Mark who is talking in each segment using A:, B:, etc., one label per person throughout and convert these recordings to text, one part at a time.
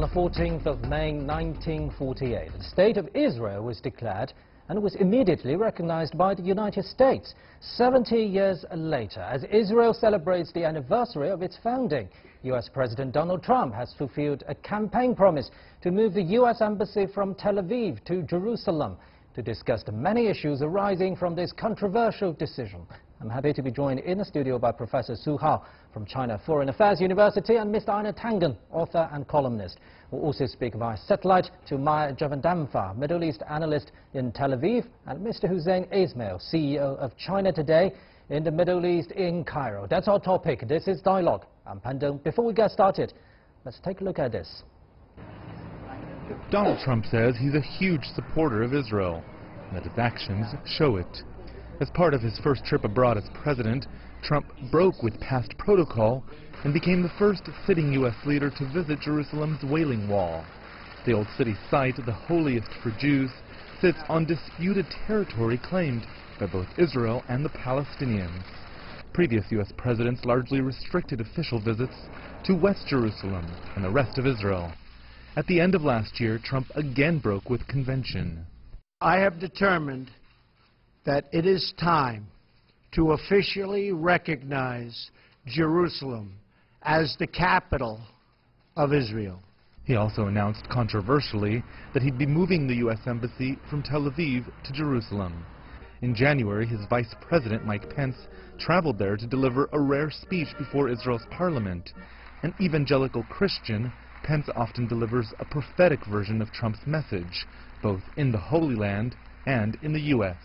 A: the 14th of May 1948, the State of Israel was declared and was immediately recognized by the United States. 70 years later, as Israel celebrates the anniversary of its founding, U.S. President Donald Trump has fulfilled a campaign promise to move the U.S. Embassy from Tel Aviv to Jerusalem. To discuss the many issues arising from this controversial decision, I'm happy to be joined in the studio by Professor Su Hao from China Foreign Affairs University and Mr. Einar Tangen, author and columnist. We'll also speak via satellite to Maya Javandamfa, Middle East analyst in Tel Aviv, and Mr. Hussein Ismail, CEO of China Today in the Middle East in Cairo. That's our topic. This is Dialogue. I'm Pandong. Before we get started, let's take a look at this.
B: Donald Trump says he's a huge supporter of Israel, and that his actions show it. As part of his first trip abroad as president, Trump broke with past protocol and became the first sitting U.S. leader to visit Jerusalem's Wailing Wall. The old city site, the holiest for Jews, sits on disputed territory claimed by both Israel and the Palestinians. Previous U.S. presidents largely restricted official visits to West Jerusalem and the rest of Israel. At the end of last year, Trump again broke with convention.
C: I have determined that it is time to officially recognize Jerusalem as the capital of Israel.
B: He also announced controversially that he'd be moving the U.S. Embassy from Tel Aviv to Jerusalem. In January, his vice president, Mike Pence, traveled there to deliver a rare speech before Israel's parliament. An evangelical Christian, Pence often delivers a prophetic version of Trump's message, both in the Holy Land and in the U.S.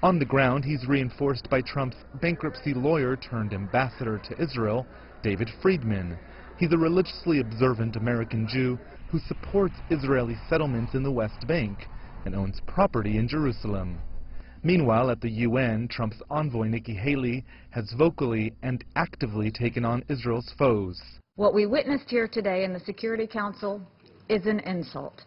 B: On the ground, he's reinforced by Trump's bankruptcy lawyer turned ambassador to Israel, David Friedman. He's a religiously observant American Jew who supports Israeli settlements in the West Bank and owns property in Jerusalem. Meanwhile, at the UN, Trump's envoy Nikki Haley has vocally and actively taken on Israel's foes.
D: What we witnessed here today in the Security Council is an insult.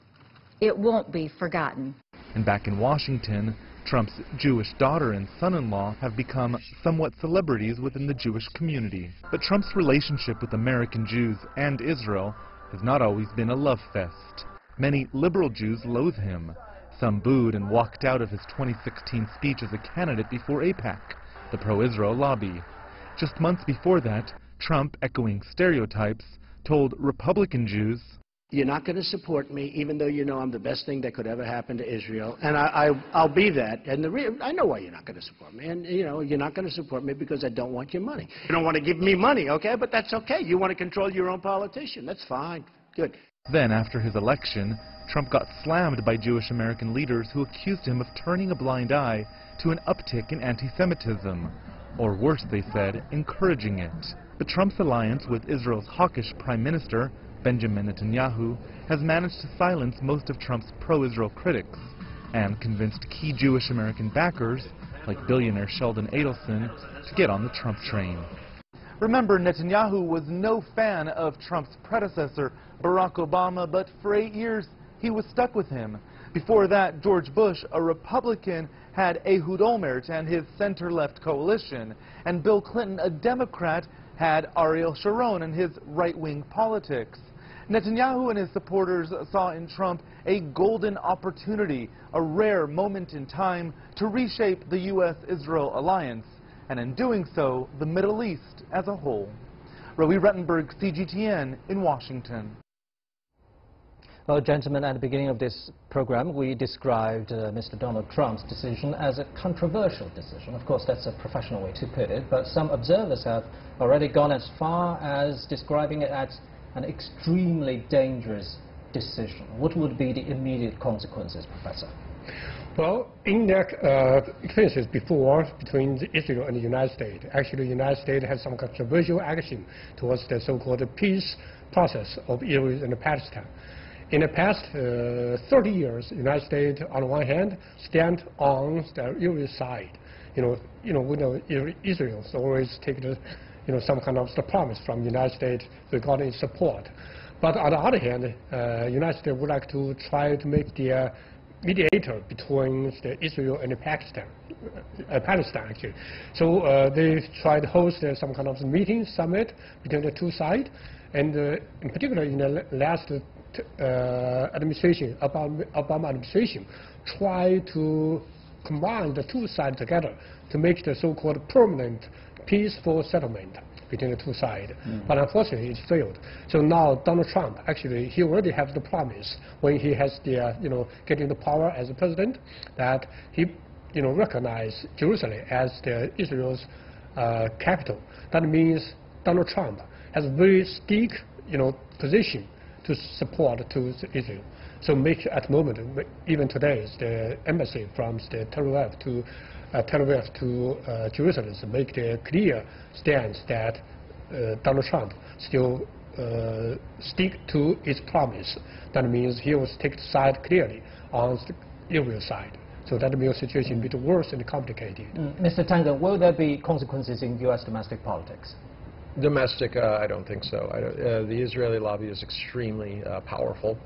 D: It won't be forgotten.
B: And back in Washington, Trump's Jewish daughter and son-in-law have become somewhat celebrities within the Jewish community. But Trump's relationship with American Jews and Israel has not always been a love fest. Many liberal Jews loathe him. Some booed and walked out of his 2016 speech as a candidate before AIPAC, the pro-Israel lobby. Just months before that, Trump, echoing stereotypes, told Republican Jews,
C: "You're not going to support me, even though you know I'm the best thing that could ever happen to Israel, and I'll be that. And I know why you're not going to support me, and you know you're not going to support me because I don't want your money. You don't want to give me money, okay? But that's okay. You want to control your own politician. That's fine. Good."
B: Then, after his election, Trump got slammed by Jewish American leaders who accused him of turning a blind eye to an uptick in anti-Semitism, or worse, they said, encouraging it. But Trump's alliance with Israel's hawkish Prime Minister, Benjamin Netanyahu, has managed to silence most of Trump's pro-Israel critics and convinced key Jewish American backers, like billionaire Sheldon Adelson, to get on the Trump train. Remember, Netanyahu was no fan of Trump's predecessor, Barack Obama, but for 8 years he was stuck with him. Before that, George Bush, a Republican, had Ehud Olmert and his center-left coalition, and Bill Clinton, a Democrat, had Ariel Sharon and his right-wing politics. Netanyahu and his supporters saw in Trump a golden opportunity, a rare moment in time to reshape the U.S.-Israel alliance, and in doing so, the Middle East as a whole. Rowie Rettenberg, CGTN in Washington.
A: Well, gentlemen, at the beginning of this program, we described Mr. Donald Trump's decision as a controversial decision. Of course, that's a professional way to put it, but some observers have already gone as far as describing it as an extremely dangerous decision. What would be the immediate consequences, Professor?
E: Well, in their experiences before between Israel and the United States, actually the United States has some controversial action towards the so-called peace process of Israel and Palestine. In the past 30 years, the United States, on one hand, stand on the Israel side. We know Israel always take some kind of promise from the United States regarding support. But on the other hand, the United States would like to try to make the mediator between Israel and Palestine actually. So they tried to host some kind of meeting, summit between the two sides. And in particular, in the last administration, Obama administration, tried to combine the two sides together to make the so-called permanent peaceful settlement between the two sides. But unfortunately, it failed. So now Donald Trump, actually, he already has the promise when he has the, getting the power as a president, that he, recognize Jerusalem as the Israel's capital. That means Donald Trump has a very stick, position to support to Israel. So make at the moment, even today, the embassy from the Tel Aviv to Jerusalem make the clear stance that Donald Trump still stick to his promise. That means he will take the side clearly on the Israel side. So that will be a situation a bit worse and complicated.
A: Mr. Tangen, will there be consequences in U.S. domestic politics?
F: Domestic, I don't think so. The Israeli lobby is extremely powerful,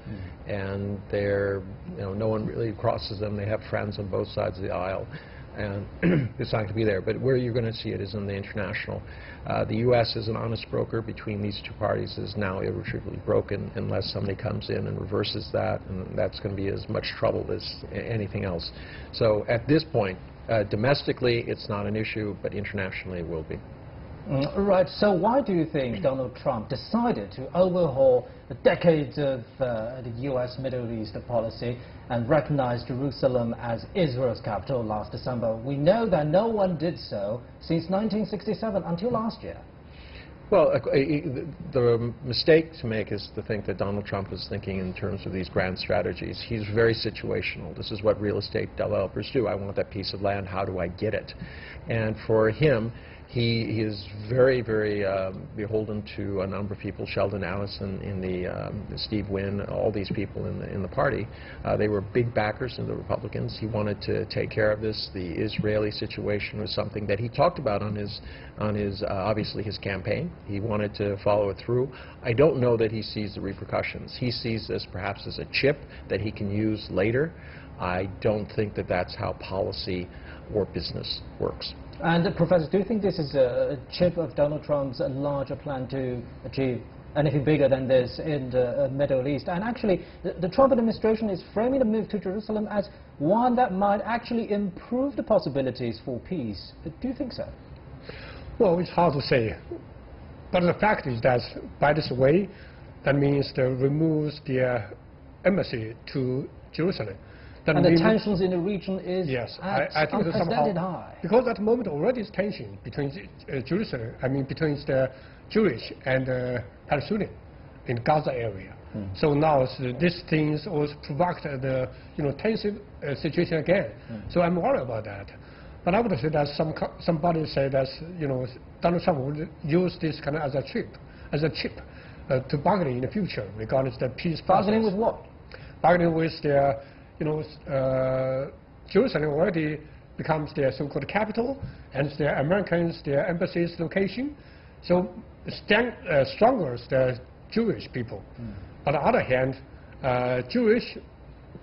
F: and they're, no one really crosses them. They have friends on both sides of the aisle, and it's not going to be there. But where you're going to see it is in the international. The U.S. as an honest broker between these two parties is now irretrievably broken unless somebody comes in and reverses that, and that's going to be as much trouble as anything else. So at this point, domestically, it's not an issue, but internationally it will be.
A: Right, so why do you think Donald Trump decided to overhaul the decades of the U.S. Middle East policy and recognize Jerusalem as Israel's capital last December? We know that no one did so since 1967 until last year.
F: Well, the mistake to make is to think that Donald Trump is thinking in terms of these grand strategies. He's very situational. This is what real estate developers do. I want that piece of land. How do I get it? And for him, he is very, very beholden to a number of people, Sheldon Adelson in the Steve Wynn, all these people in the party. They were big backers of the Republicans. He wanted to take care of this. The Israeli situation was something that he talked about on his obviously his campaign. He wanted to follow it through. I don't know that he sees the repercussions. He sees this perhaps as a chip that he can use later. I don't think that that's how policy or business works.
A: And Professor, do you think this is a chip of Donald Trump's larger plan to achieve anything bigger than this in the Middle East? And actually, the Trump administration is framing the move to Jerusalem as one that might actually improve the possibilities for peace. Do you think so?
E: Well, it's hard to say. But the fact is that by this way, that means they removes the embassy to Jerusalem.
A: And the tensions in the region is
E: I think
A: unprecedented high.
E: Because at the moment already is tension between Jerusalem, between the Jewish and Palestinian in Gaza area. So now these things also provoked the tensive situation again. So I'm worried about that. But I would say that somebody say that Donald Trump would use this kind of as a chip to bargain in the future regarding the peace process.
A: Bargaining with what?
E: Bargaining with the Jerusalem already becomes their so-called capital, and the Americans, their embassy's location. So stronger the Jewish people. On the other hand, Jewish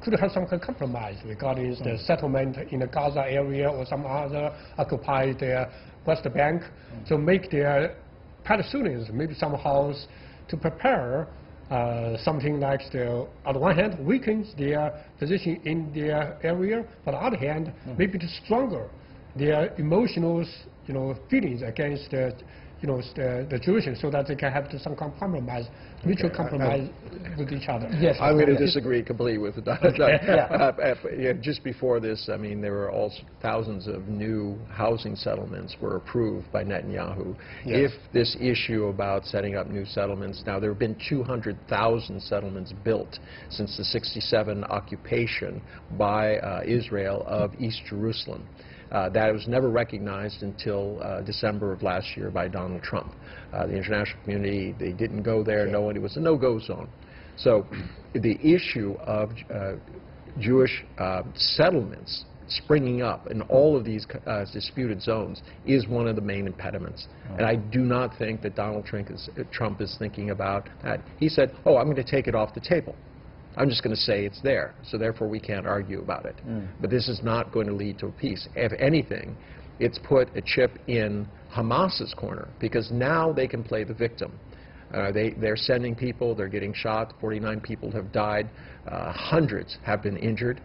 E: could have some kind of compromise regarding the settlement in the Gaza area or some other occupied the West Bank. So make their Palestinians maybe somehow to prepare something like on the one hand, weakens their position in their area, but on the other hand, maybe to stronger their emotional, feelings against the Jewish, so that they can have some compromise, mutual compromise with each other.
A: Yes,
F: I'm going to disagree completely with that. Just before this, there were thousands of new housing settlements were approved by Netanyahu. Yes. If this issue about setting up new settlements, now there have been 200,000 settlements built since the '67 occupation by Israel of East Jerusalem. That was never recognized until December of last year by Donald Trump. The international community, they didn't go there. No, it was a no-go zone. So the issue of Jewish settlements springing up in all of these disputed zones is one of the main impediments. And I do not think that Donald Trump is thinking about that. He said, oh, I'm going to take it off the table. I'm just going to say it's there, so therefore we can't argue about it. But this is not going to lead to a peace. If anything, it's put a chip in Hamas's corner, because now they can play the victim. They're sending people, they're getting shot, 49 people have died, hundreds have been injured,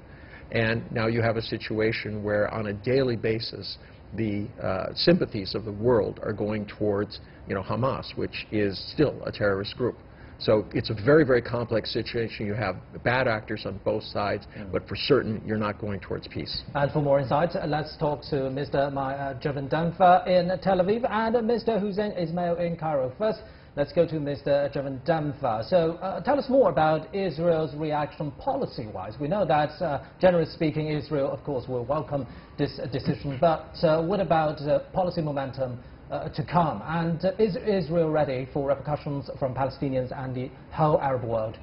F: and now you have a situation where on a daily basis the sympathies of the world are going towards Hamas, which is still a terrorist group. So it's a very, very complex situation. You have bad actors on both sides, but for certain you're not going towards peace.
A: And for more insights, let's talk to Mr. Javan Damfa in Tel Aviv and Mr. Hussein Ismail in Cairo. First, let's go to Mr. Javan Damfa. So tell us more about Israel's reaction policy-wise. We know that, generally speaking, Israel, of course, will welcome this decision. But what about policy momentum to come? And is Israel ready for repercussions from Palestinians and the whole Arab world?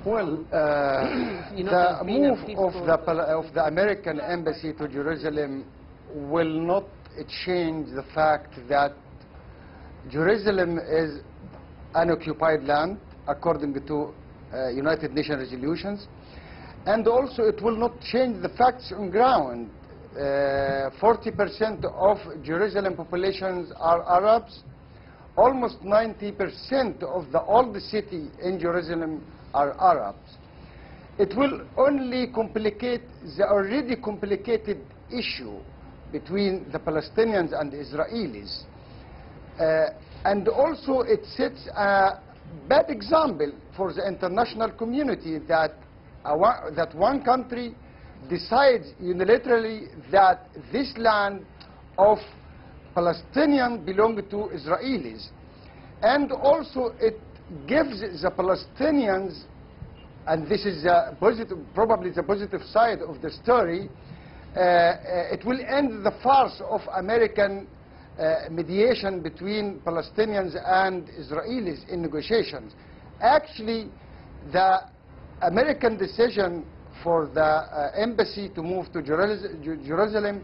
G: Well, the move of the American embassy to Jerusalem will not change the fact that Jerusalem is an occupied land according to United Nations resolutions, and also it will not change the facts on ground. 40% of Jerusalem populations are Arabs. Almost 90% of the old city in Jerusalem are Arabs. It will only complicate the already complicated issue between the Palestinians and the Israelis. And also it sets a bad example for the international community that one country decides unilaterally that this land of Palestinians belongs to Israelis. And also it gives the Palestinians, and this is probably the positive side of the story, it will end the farce of American mediation between Palestinians and Israelis in negotiations. Actually, the American decision for the embassy to move to Jerusalem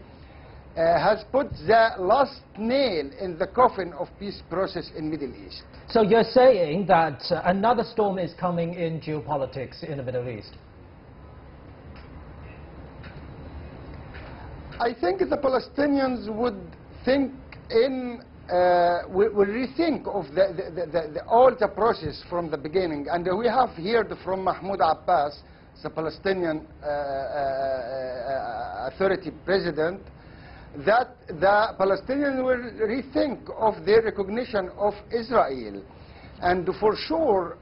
G: has put the last nail in the coffin of peace process in Middle East.
A: So you're saying that another storm is coming in geopolitics in the Middle East?
G: I think the Palestinians would think will rethink of all the process from the beginning. And we have heard from Mahmoud Abbas, the Palestinian Authority president, that the Palestinians will rethink of their recognition of Israel. And for sure,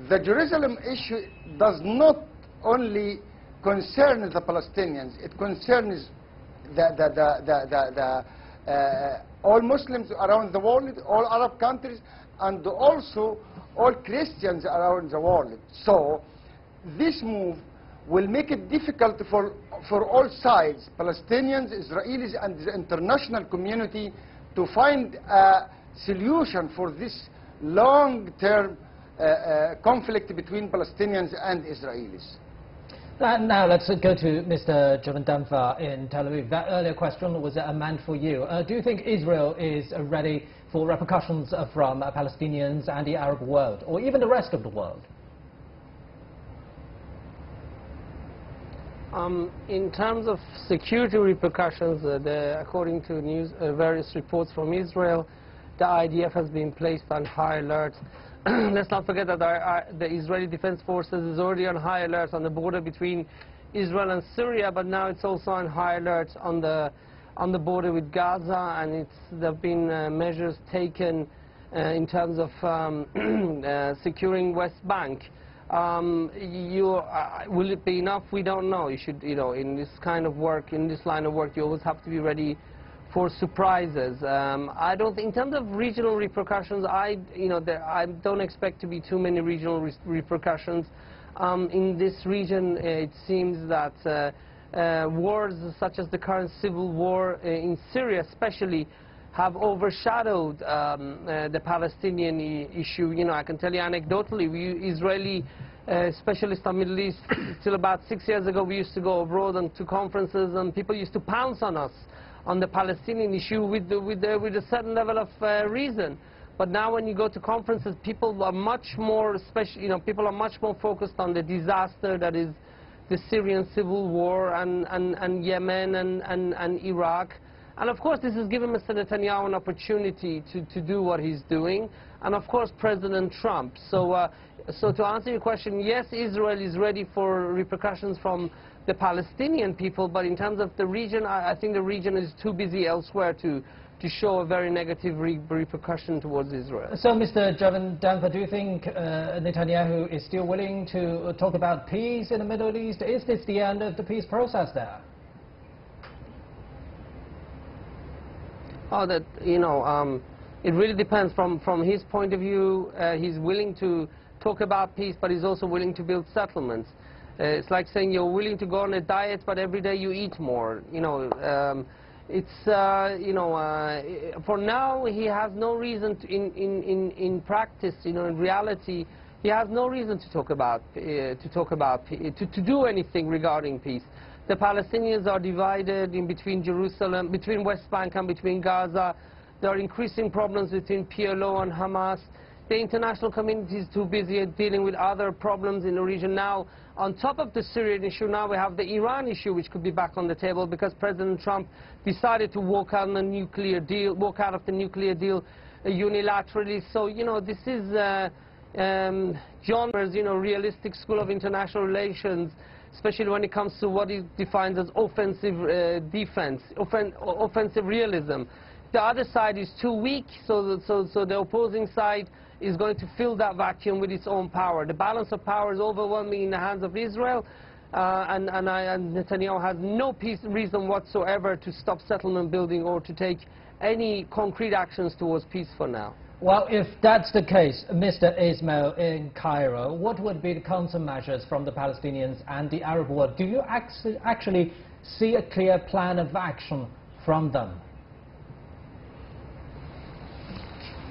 G: the Jerusalem issue does not only concern the Palestinians, it concerns all Muslims around the world, all Arab countries, and also all Christians around the world. So this move will make it difficult for all sides, Palestinians, Israelis, and the international community, to find a solution for this long-term conflict between Palestinians and Israelis.
A: Now let's go to Mr. Javan Damfa in Tel Aviv. That earlier question was meant for you. Do you think Israel is ready for repercussions from Palestinians and the Arab world, or even the rest of the world?
H: In terms of security repercussions, according to various reports from Israel, the IDF has been placed on high alert. Let's not forget that the Israeli Defense Forces is already on high alert on the border between Israel and Syria, but now it's also on high alert on the border with Gaza, and there have been measures taken in terms of securing West Bank. Will it be enough? We don't know. You should, in this kind of work, in this line of work, you always have to be ready for surprises. I don't. In terms of regional repercussions, I don't expect to be too many regional repercussions. In this region, it seems that wars such as the current civil war in Syria, especially, have overshadowed the Palestinian issue. I can tell you anecdotally, we Israeli specialists on Middle East, till about 6 years ago, we used to go abroad and to conferences, and people used to pounce on us on the Palestinian issue with a certain level of reason. But now when you go to conferences, people are much more people are much more focused on the disaster that is the Syrian civil war and Yemen and Iraq. And of course, this has given Mr. Netanyahu an opportunity to do what he's doing, and of course, President Trump. So to answer your question, yes, Israel is ready for repercussions from the Palestinian people, but in terms of the region, I think the region is too busy elsewhere to show a very negative repercussion towards Israel.
A: So, Mr. Javan Danfer, do you think Netanyahu is still willing to talk about peace in the Middle East? Is this the end of the peace process there?
H: Oh, that, you know, it really depends. From his point of view, he's willing to talk about peace, but he's also willing to build settlements. It's like saying you're willing to go on a diet, but every day you eat more. You know, for now, he has no reason to, in practice, you know, in reality, he has no reason to talk about to do anything regarding peace. The Palestinians are divided in between Jerusalem, between West Bank and between Gaza. There are increasing problems between PLO and Hamas. The international community is too busy dealing with other problems in the region now. On top of the Syrian issue, now we have the Iran issue, which could be back on the table because President Trump decided to walk out of the nuclear deal unilaterally. So, you know, this is John Maher's, you know, realistic school of international relations, especially when it comes to what he defines as offensive defense, offensive realism. The other side is too weak, so the opposing side is going to fill that vacuum with its own power. The balance of power is overwhelming in the hands of Israel, and Netanyahu has no reason whatsoever to stop settlement building or to take any concrete actions towards peace for now.
A: Well, if that's the case, Mr. Ismail in Cairo, what would be the countermeasures from the Palestinians and the Arab world? Do you actually see a clear plan of action from them?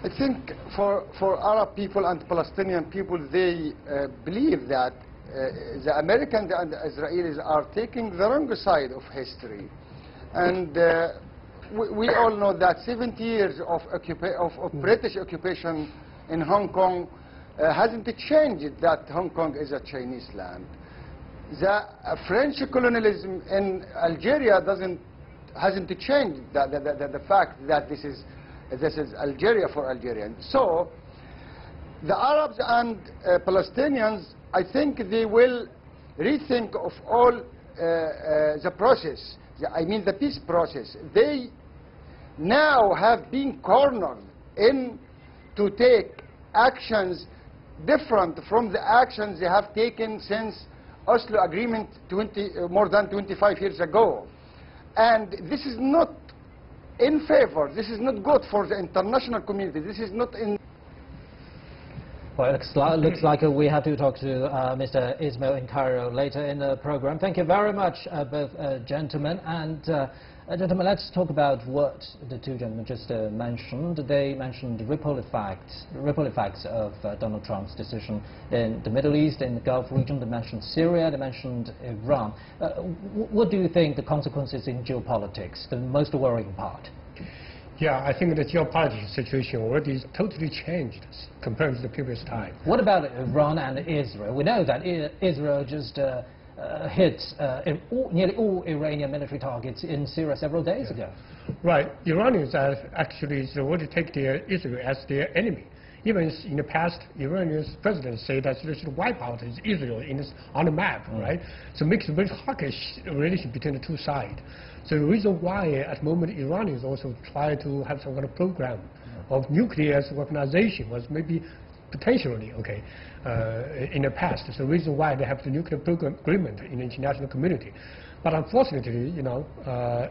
G: I think for Arab people and Palestinian people, they believe that the Americans and the Israelis are taking the wrong side of history. And we all know that 70 years of British occupation in Hong Kong hasn't changed that Hong Kong is a Chinese land. The French colonialism in Algeria hasn't changed the fact that this is Algeria for Algerians. So the Arabs and Palestinians, I think they will rethink of all the process, I mean the peace process. They now have been cornered in to take actions different from the actions they have taken since Oslo Agreement more than 25 years ago. And this is not in favor. This is not good for the international community. This is not in...
A: Well, it looks like we have to talk to Mr. Ismail in Cairo later in the program. Thank you very much, both gentlemen. And gentlemen, let's talk about what the two gentlemen just mentioned. They mentioned the ripple effects of Donald Trump's decision in the Middle East, in the Gulf region. They mentioned Syria, they mentioned Iran. What do you think the consequences in geopolitics, the most worrying part?
E: Yeah, I think the geopolitical situation already is totally changed compared to the previous time.
A: What about Iran and Israel? We know that Israel just hit nearly all Iranian military targets in Syria several days ago.
E: Right. Iranians actually already take Israel as their enemy. Even in the past, Iranian presidents say that they should wipe out Israel on the map, right? So it makes a very hawkish relation between the two sides. So the reason why at the moment Iranians also try to have some kind of program of nuclear weaponization was maybe potentially okay in the past. So the reason why they have the nuclear program agreement in the international community. But unfortunately, you know,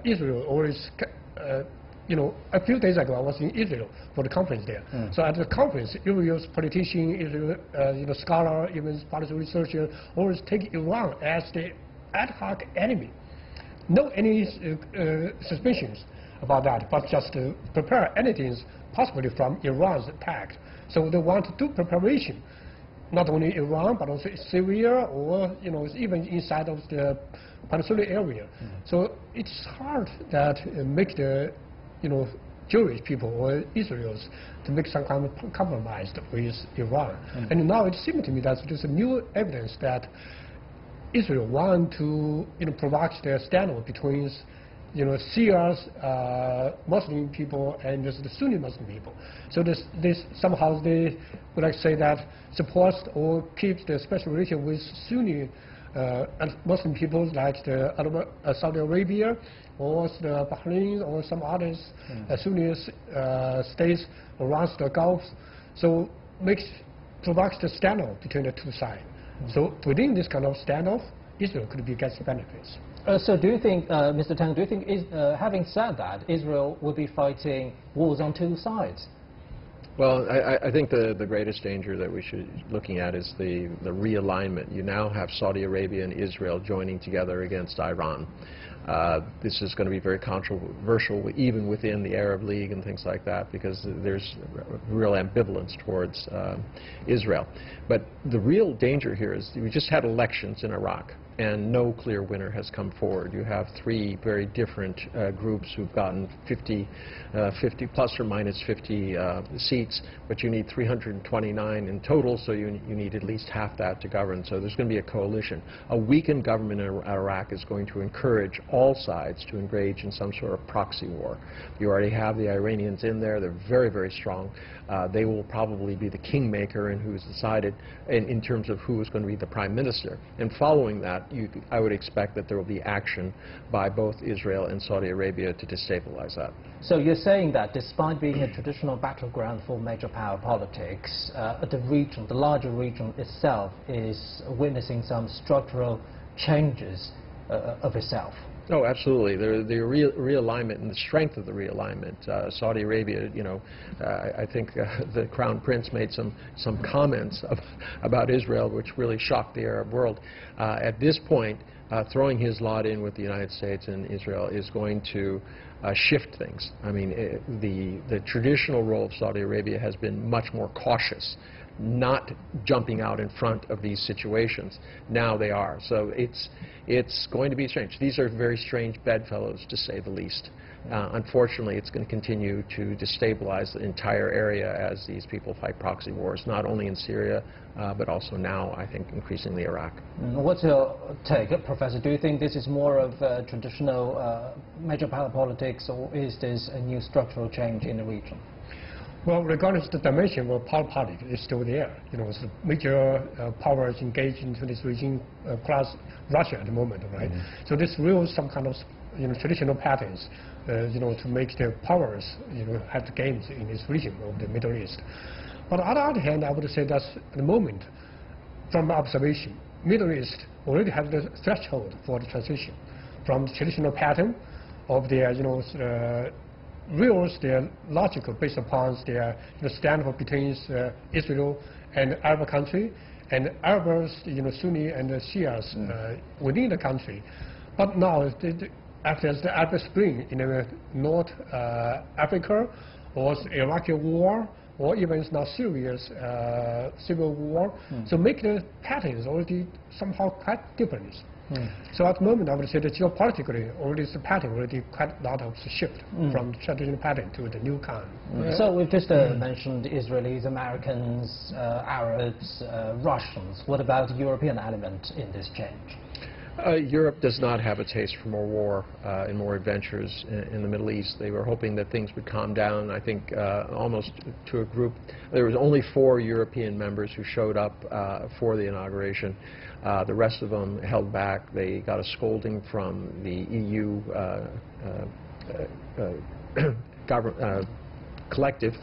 E: Israel always, you know, a few days ago I was in Israel for the conference there. So at the conference, Israel's politician, Israel, you know, scholar, even policy researcher, always take Iran as the ad hoc enemy. No any suspicions about that, but just to prepare anything possibly from Iran's attack. So they want to do preparation, not only Iran, but also Syria, or, you know, even inside of the Peninsula area. So it's hard that make the, you know, Jewish people or Israelis to make some kind of compromise with Iran. And now it seems to me that there's a new evidence that Israel want to, you know, provoke their standoff between Shia Muslim people and there's the Sunni Muslim people. So this somehow they would like to say that supports or keeps the special relation with Sunni and Muslim people like the Saudi Arabia or the Bahrain or some others Sunni states around the Gulf. So provides the standoff between the two sides. So within this kind of standoff, Israel could get benefits.
A: So do you think, Mr. Tang, do you think, having said that, Israel will be fighting wars on two sides?
F: Well, I think the greatest danger that we should be looking at is the realignment. You now have Saudi Arabia and Israel joining together against Iran. This is going to be very controversial even within the Arab League and things like that because there's real ambivalence towards Israel. But the real danger here is we just had elections in Iraq and no clear winner has come forward. You have three very different groups who've gotten 50 plus or minus 50 seats, but you need 329 in total, so you need at least half that to govern. So there's going to be a coalition. A weakened government in Iraq is going to encourage all sides to engage in some sort of proxy war. You already have the Iranians in there. They're very, very strong. They will probably be the kingmaker and who's decided in terms of who is going to be the prime minister. And following that, I would expect that there will be action by both Israel and Saudi Arabia to destabilize that.
A: So you're saying that despite being a traditional battleground for major power politics, the larger region itself is witnessing some structural changes of itself?
F: Oh, absolutely. The realignment and the strength of the realignment. Saudi Arabia, I think the Crown Prince made some comments about Israel which really shocked the Arab world. At this point, throwing his lot in with the United States and Israel is going to shift things. I mean, the traditional role of Saudi Arabia has been much more cautious, not jumping out in front of these situations. Now they are. So it's going to be strange. These are very strange bedfellows, to say the least. Unfortunately, it's going to continue to destabilize the entire area as these people fight proxy wars, not only in Syria, but also now, I think, increasingly Iraq.
A: What's your take, Professor? Do you think this is more of traditional major power politics, or is this a new structural change in the region?
E: Well, regardless of the dimension, well, power politics is still there. It's the major powers engaged into this region, plus Russia at the moment, right? So this real some kind of traditional patterns, to make the powers, have the gains in this region of the Middle East. But on the other hand, I would say that at the moment, from observation, Middle East already has the threshold for the transition from the traditional pattern of their, rules, their logical based upon their standoff between Israel and Arab country, and Arabs, Sunni and Shias within the country. But now, after the Arab Spring in North Africa, or the Iraqi war, or even now Syria's civil war, so make the patterns already somehow quite different. So at the moment, I would say that geopolitically, already the pattern already quite a lot of shift from traditional pattern to the new kind.
A: So we've just mentioned Israelis, Americans, Arabs, Russians. What about the European element in this change?
F: Europe does not have a taste for more war and more adventures in the Middle East. They were hoping that things would calm down. I think almost to a group, there was only 4 European members who showed up for the inauguration. The rest of them held back. They got a scolding from the EU collective.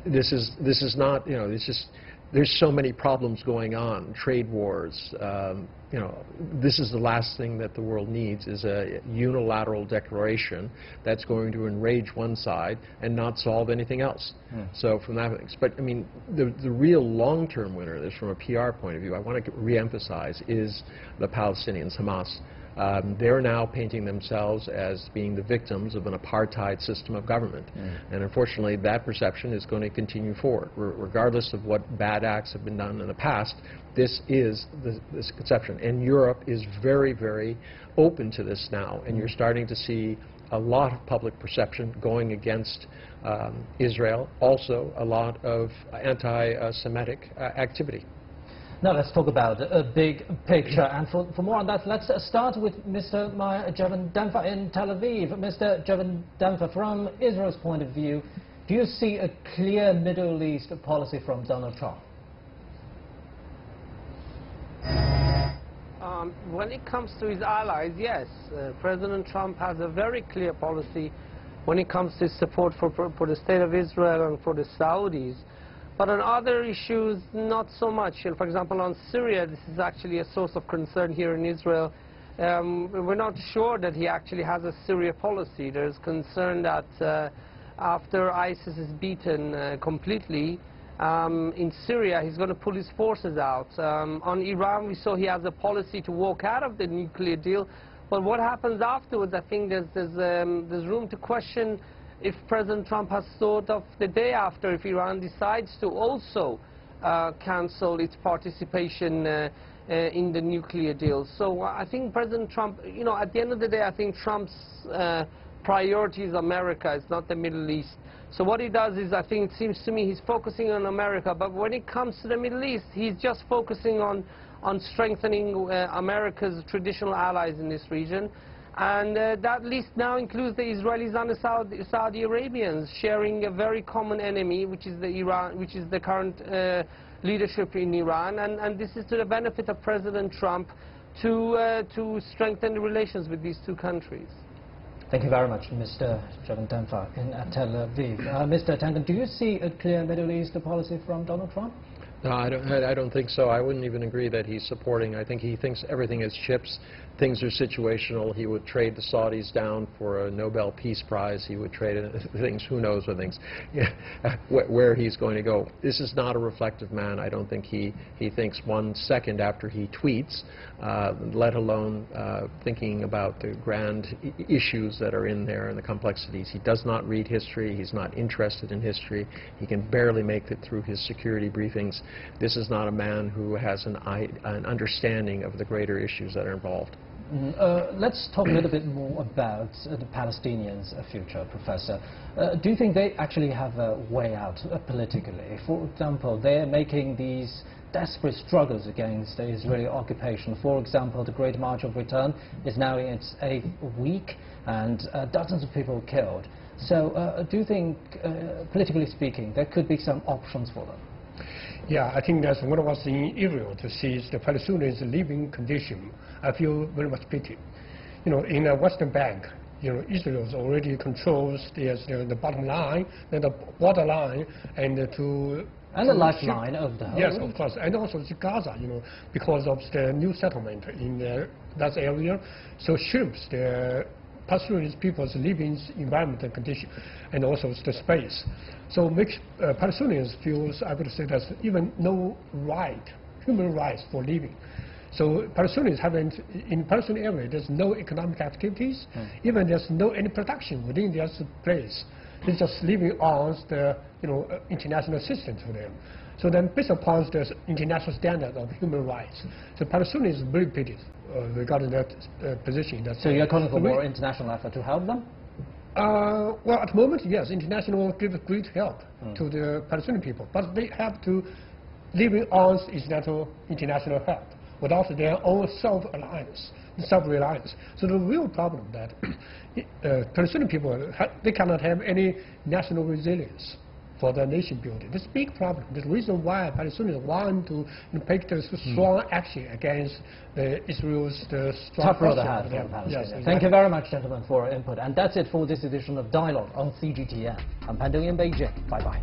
F: This is not, it's just, there's so many problems going on, trade wars. This is the last thing that the world needs, is a unilateral declaration that's going to enrage one side and not solve anything else. So from that, but I mean, the real long-term winner, this from a PR point of view, I want to re-emphasize, is the Palestinians, Hamas. They're now painting themselves as being the victims of an apartheid system of government. And unfortunately, that perception is going to continue forward. Regardless of what bad acts have been done in the past, this is this conception. And Europe is very, very open to this now. And you're starting to see a lot of public perception going against Israel, also a lot of anti-Semitic activity.
A: Now let's talk about a big picture, and for more on that, let's start with Mr. Meir Javan-Demfa in Tel Aviv. Mr. Javan-Demfa, from Israel's point of view, do you see a clear Middle East policy from Donald Trump?
H: When it comes to his allies, yes. President Trump has a very clear policy when it comes to support for the State of Israel and for the Saudis. But on other issues, not so much. For example, on Syria, this is actually a source of concern here in Israel. We're not sure that he actually has a Syria policy. There's concern that after ISIS is beaten completely, in Syria, he's going to pull his forces out. On Iran, we saw he has a policy to walk out of the nuclear deal. But what happens afterwards, I think there's room to question if President Trump has thought of the day after, if Iran decides to also cancel its participation in the nuclear deal. So I think President Trump, at the end of the day, I think Trump's priority is America, it's not the Middle East. So what he does is, I think it seems to me, he's focusing on America, but when it comes to the Middle East, he's just focusing on strengthening America's traditional allies in this region. And that at least now includes the Israelis and the Saudi Arabians sharing a very common enemy, which is the current leadership in Iran. And this is to the benefit of President Trump to strengthen the relations with these two countries.
A: Thank you very much, Mr. Javan-Demfa in Tel Aviv. Mr. Tangen, do you see a clear Middle East policy from Donald Trump?
F: No, I don't think so. I wouldn't even agree that he's supporting. I think he thinks everything is chips. Things are situational. He would trade the Saudis down for a Nobel Peace Prize. He would trade things, who knows what things, where he's going to go. This is not a reflective man. I don't think he thinks 1 second after he tweets, let alone thinking about the grand issues that are in there and the complexities. He does not read history. He's not interested in history. He can barely make it through his security briefings. This is not a man who has an understanding of the greater issues that are involved.
A: Let's talk a little bit more about the Palestinians' future, Professor. Do you think they actually have a way out politically? For example, they're making these desperate struggles against the Israeli occupation. For example, the Great March of Return is now in its 8th week, and dozens of people killed. So do you think, politically speaking, there could be some options for them?
E: Yeah, I think that's one of us in Israel to see the Palestinians' living condition. I feel very much pity. In the Western Bank, Israel already controls the bottom line, then the border line, and the lifeline of the whole. Yes, of course, and also Gaza, because of the new settlement in that area, so shrimps the Palestinian people's living environment and condition, and also the space. So makes Palestinians feel, I would say, there's even no right, human rights for living. So Palestinians haven't, in Palestinian area, there's no economic activities, even there's no any production within their place. They're just living on the international system to them. So then, based upon the international standard of human rights, the Palestinians are very pitied regarding that position.
A: So you're calling for more international effort to help them?
E: Well, at the moment, yes, international gives great help to the Palestinian people, but they have to live on international help without their own self-reliance. So the real problem that Palestinian people, they cannot have any national resilience for the nation building. This is a big problem. The reason why Palestinians want to take the strong action against Israel's strong
A: tough road ahead for Palestine. Yes, exactly. Thank you very much, gentlemen, for your input. And that's it for this edition of Dialogue on CGTN. I'm Pan Dong in Beijing. Bye-bye.